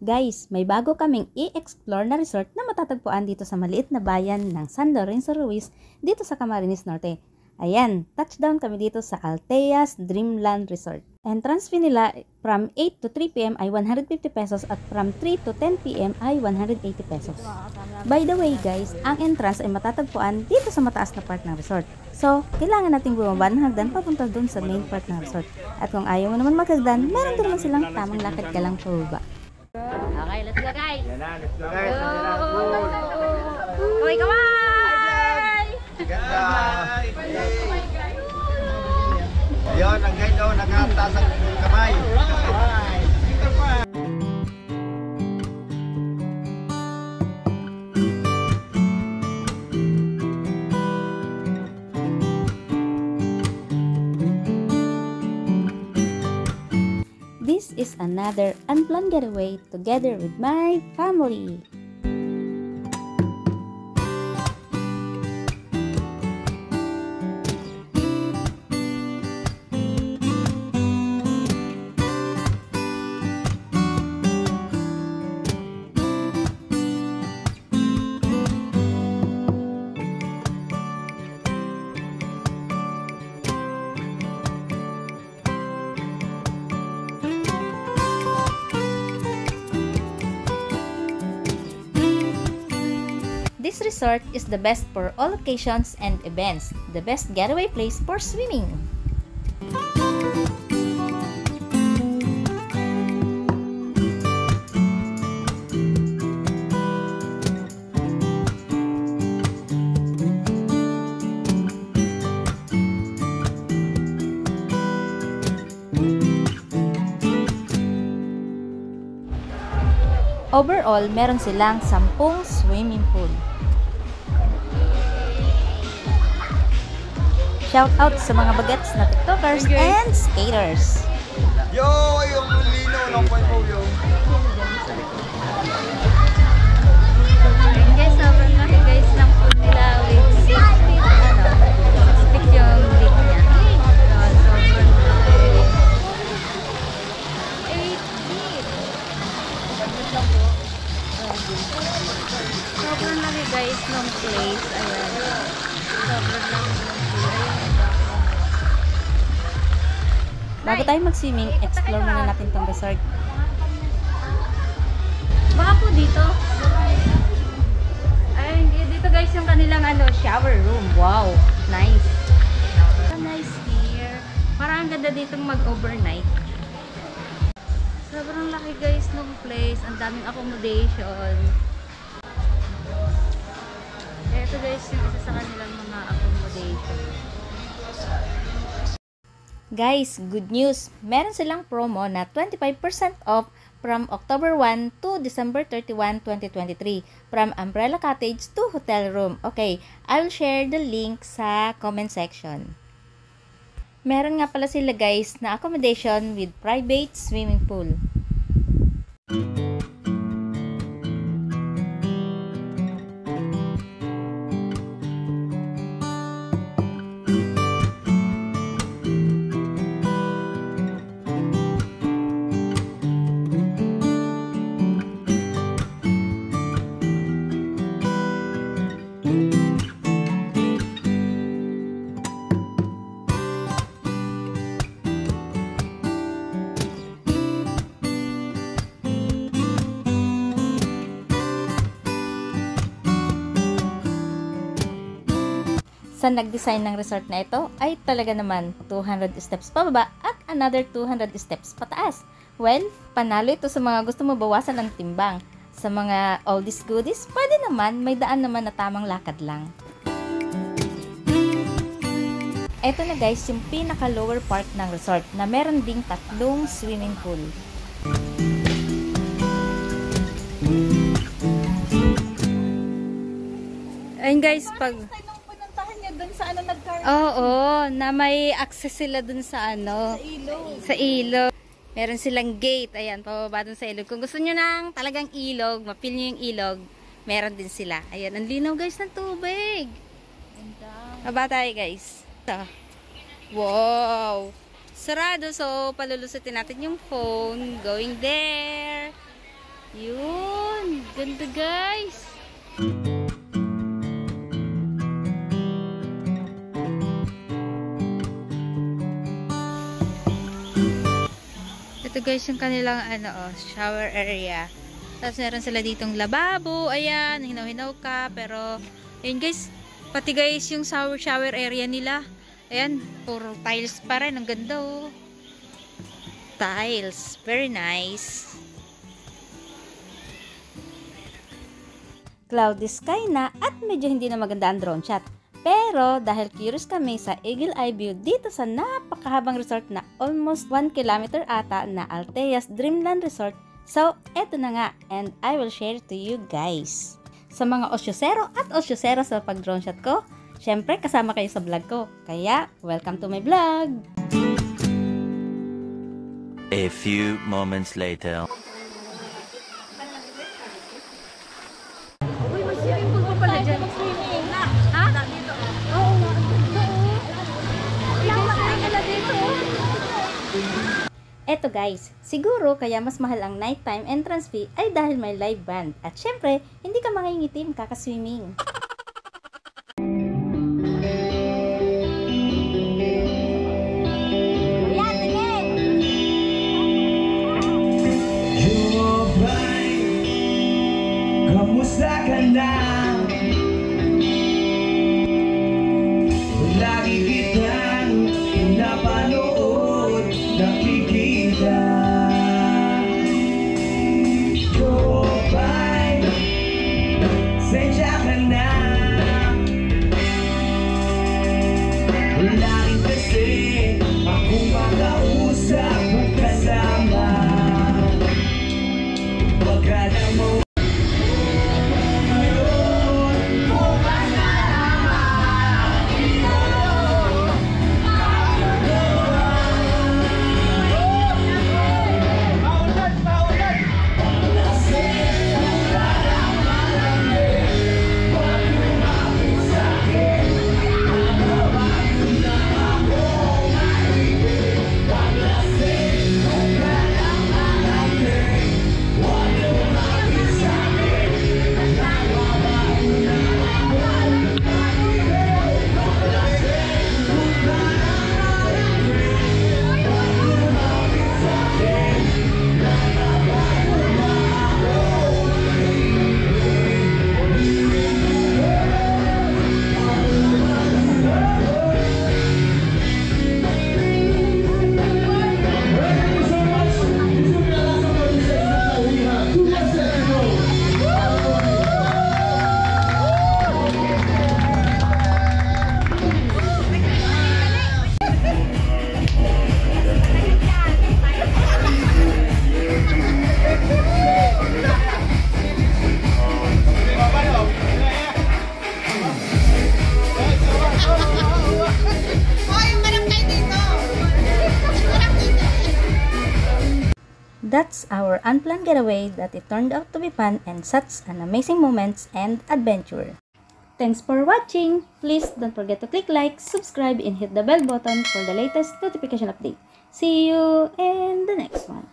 Guys, may bago kaming i-explore na resort na matatagpuan dito sa maliit na bayan ng San Lorenzo Ruiz dito sa Camarines Norte. Ayan, touchdown kami dito sa Altheas Dreamland Resort. Entrance fee nila from 8 to 3 p.m. ay 150 pesos at from 3 to 10 p.m. ay 180 pesos. By the way guys, ang entrance ay matatagpuan dito sa mataas na part ng resort. So, kailangan nating bumaba ng hagdan papunta dun sa main part ng resort. At kung ayaw mo naman maghagdan, meron din naman silang tamang lakad ka lang pababa. Okay, let's go guys! Yan na, let's go guys! Kaway, kaway! Ayun, ang guide daw, nakataas ang kamay. This is another unplanned getaway together with my family. This resort is the best for all occasions and events, the best getaway place for swimming. Overall, meron silang 10 swimming pool. Shout out sa mga bagets na tiktokers and skaters. Yo, yung lino ng point po yo. Guys, sobrang laki guys ng pool nila with 6 feet, 6 feet yung deep niya. Sobrang laki. 8 feet. Sobrang laki guys ng place. Ayan. Sobrang laki ng pool. Bago tayo mag-swimming, explore muna natin tong resort. Baka po dito. Ay, dito guys yung kanilang shower room. Wow, nice. Nice here. Parang ang ganda ditong mag-overnight. Sobrang laki guys ng place. Ang daming accommodation. Ito guys yung isa sa kanilang mga accommodation. Guys, good news! Meron silang promo na 25% off from October 1 to December 31, 2023 from Umbrella Cottage to Hotel Room. Okay, I will share the link sa comment section. Meron nga pala sila guys na accommodation with private swimming pool. Sa nag-design ng resort na ito ay talaga naman 200 steps pababa at another 200 steps pataas. Well, panalo ito sa mga gusto mabawasan ng timbang. Sa mga oldies goodies, pwede naman, may daan naman na tamang lakad lang. Ito na guys yung pinaka lower part ng resort na meron ding 3 swimming pool. Ayun guys, pag oo, na may access sila dun sa sa ilog. Meron silang gate, ayan, pababa dun sa ilog. Kung gusto nyo ng talagang ilog, mapil nyo yung ilog, meron din sila. Ayan, ang linaw guys ng tubig. Baba tayo guys. Wow! Sarado, so palulusutin natin yung phone. Going there. Yun, ganda guys. Ito guys yung kanilang shower area. Tapos meron sila ditong lababo. Ayan, hinaw-hinaw ka. Pero, ayun guys, pati guys yung shower area nila. Ayan, puro tiles pa rin. Ang ganda oh. Tiles. Very nice. Cloudy sky na at medyo hindi na maganda ang drone shot. Pero dahil curious kami sa Eagle Eye View dito sa napakahabang resort na almost 1 kilometer ata na Altheas Dreamland Resort, so eto na nga and I will share to you guys. Sa mga osyosero at osyosero sa pag-drone shot ko, syempre kasama kayo sa vlog ko. Kaya welcome to my vlog! A few moments later. Uy, may swimming pool pa pala dyan. Ha? Dito. Oo, dito. Wala dito. Eto guys, siguro kaya mas mahal ang nighttime entrance fee ay dahil may live band. At syempre, hindi ka mangingitim kakaswimming. Kamusta ka na? Lagi kitang napanood, nakikita. Jobay, sensya ka na. Lagi kasi akong makausap kasama. Wag ka na mo. That's our unplanned getaway that it turned out to be fun and such an amazing moments and adventure. Thanks for watching! Please don't forget to click like, subscribe, and hit the bell button for the latest notification update. See you in the next one.